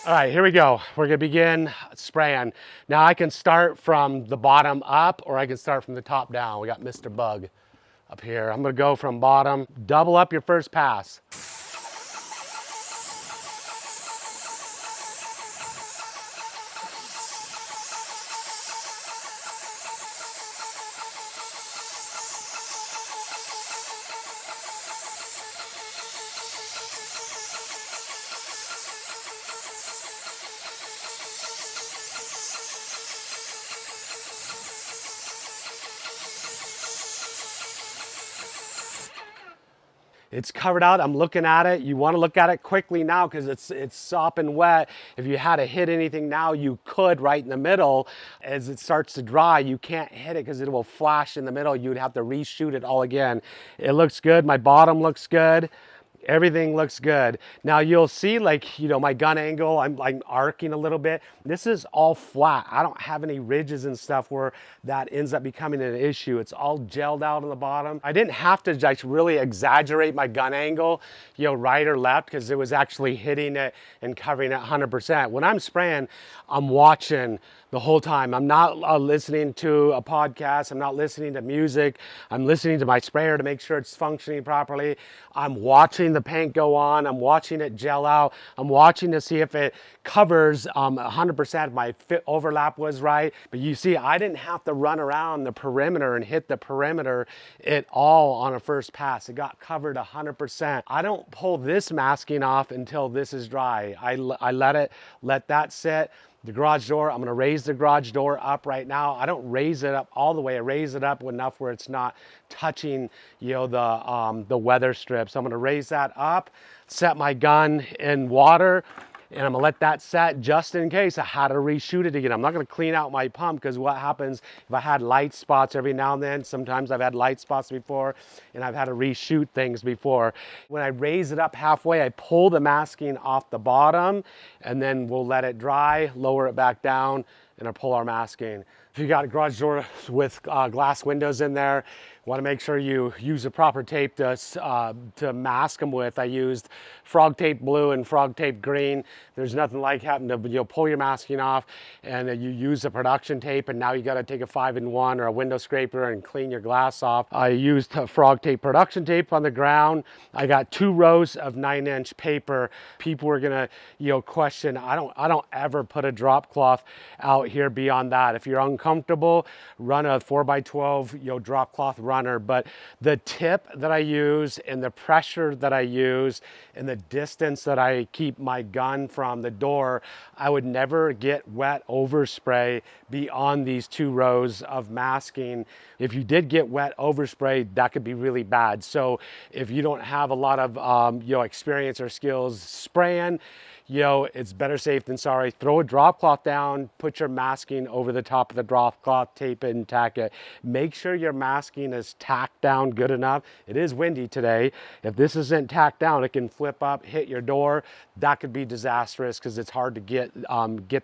All right, here we go. We're gonna begin spraying. Now I can start from the bottom up or I can start from the top down. We got Mr. Bug up here. I'm gonna go from bottom. Double up your first pass. It's covered out. I'm looking at it. You want to look at it quickly now because it's sopping wet. If you had to hit anything now, you could right in the middle. As it starts to dry, you can't hit it because it will flash in the middle. You'd have to reshoot it all again. It looks good. My bottom looks good. Everything looks good. Now you'll see, like, my gun angle, I'm like arcing a little bit. This is all flat. I don't have any ridges and stuff where that ends up becoming an issue. It's all gelled out on the bottom. I didn't have to like really exaggerate my gun angle, right or left, because it was actually hitting it and covering it 100%. When I'm spraying, I'm watching the whole time. I'm not listening to a podcast. I'm not listening to music. I'm listening to my sprayer to make sure it's functioning properly. I'm watching the paint go on. I'm watching it gel out. I'm watching to see if it covers 100%. If my fit overlap was right. But you see, I didn't have to run around the perimeter and hit the perimeter at all on a first pass. It got covered 100%. I don't pull this masking off until this is dry. I let that sit. The garage door, I'm gonna raise the garage door up right now. I don't raise it up all the way. I raise it up enough where it's not touching, the weather strips. I'm gonna raise that up, set my gun in water, and I'm gonna let that set just in case I had to reshoot it again. I'm not gonna clean out my pump because what happens if I had light spots every now and then, sometimes I've had light spots before and I've had to reshoot things before. When I raise it up halfway, I pull the masking off the bottom and then we'll let it dry, lower it back down, and I pull our masking. If you got a garage door with glass windows in there, want to make sure you use the proper tape to mask them with. I used frog tape blue and frog tape green. There's nothing like having to pull your masking off and you use the production tape, and now you got to take a 5-in-1 or a window scraper and clean your glass off. I used frog tape production tape on the ground. I got 2 rows of 9-inch paper. People were gonna question. I don't ever put a drop cloth out here beyond that. If you're uncomfortable, run a 4x12 drop cloth runner. But the tip that I use and the pressure that I use and the distance that I keep my gun from the door, I would never get wet overspray beyond these 2 rows of masking. If you did get wet overspray, that could be really bad. So if you don't have a lot of experience or skills spraying, it's better safe than sorry. Throw a drop cloth down, put your masking over the top of the drop cloth, tape it and tack it. Make sure your masking is tacked down good enough. It is windy today. If this isn't tacked down, it can flip up, hit your door. That could be disastrous because it's hard to get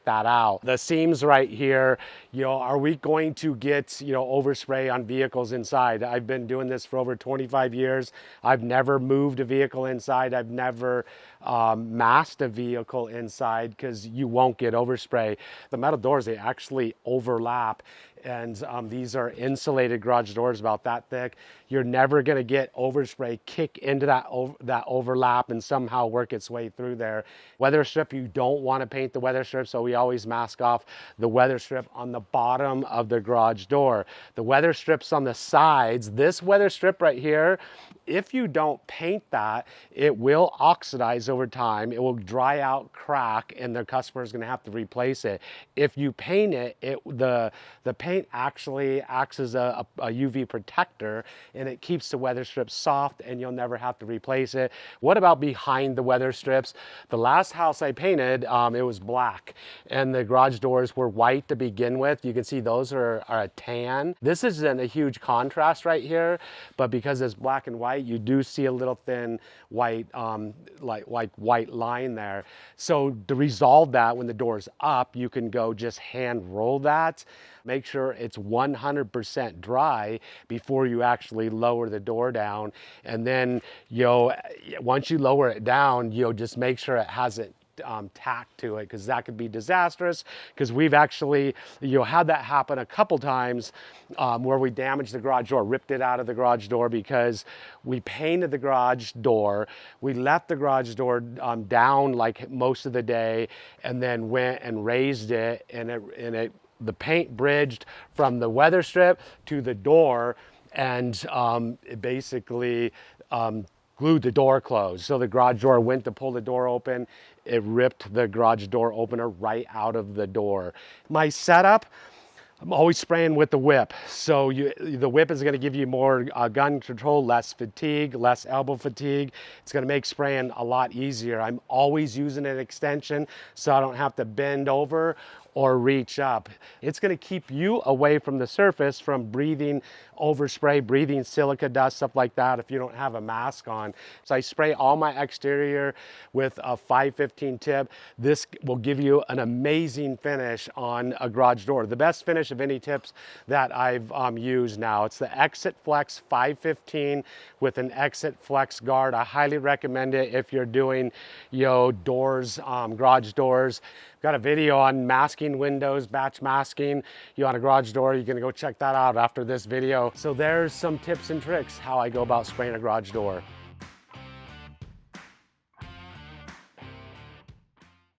that out. The seams right here, are we going to get, overspray on vehicles inside? I've been doing this for over 25 years. I've never moved a vehicle inside. I've never masked a vehicle inside because you won't get overspray. The metal doors, they actually overlap, and these are insulated garage doors about that thick. You're never going to get overspray kick into that overlap and somehow work its way through there. Weather strip, you don't want to paint the weather strip, so we always mask off the weather strip on the bottom of the garage door. The weather strips on the sides, this weather strip right here, if you don't paint that, it will oxidize over time. It will dry out, crack, and the customer is going to have to replace it. If you paint it, the paint actually acts as a UV protector, and it keeps the weather strips soft, and you'll never have to replace it. What about behind the weather strips? The last house I painted, it was black, and the garage doors were white to begin with. You can see those are a tan. This isn't a huge contrast right here, but because it's black and white, you do see a little thin white, like white line there. So to resolve that, when the door's up, you can go just hand roll that. Make sure it's 100% dry before you actually lower the door down. And then, once you lower it down, just make sure it hasn't tack to it, because that could be disastrous, because we've actually had that happen a couple times where we damaged the garage door, ripped it out of the garage door because we painted the garage door. We left the garage door down like most of the day, and then went and raised it, and the paint bridged from the weather strip to the door, and it basically glued the door closed. So the garage door went to pull the door open. It ripped the garage door opener right out of the door. My setup, I'm always spraying with the whip. So the whip is going to give you more gun control, less fatigue, less elbow fatigue. It's going to make spraying a lot easier. I'm always using an extension so I don't have to bend over or reach up. It's going to keep you away from the surface, from breathing overspray, breathing silica dust, stuff like that, if you don't have a mask on. So I spray all my exterior with a 515 tip. This will give you an amazing finish on a garage door. The best finish of any tips that I've used now. It's the Exit Flex 515 with an Exit Flex guard. I highly recommend it if you're doing, doors, garage doors. Got a video on masking windows, batch masking, on a garage door. You're gonna go check that out after this video. So there's some tips and tricks how I go about spraying a garage door.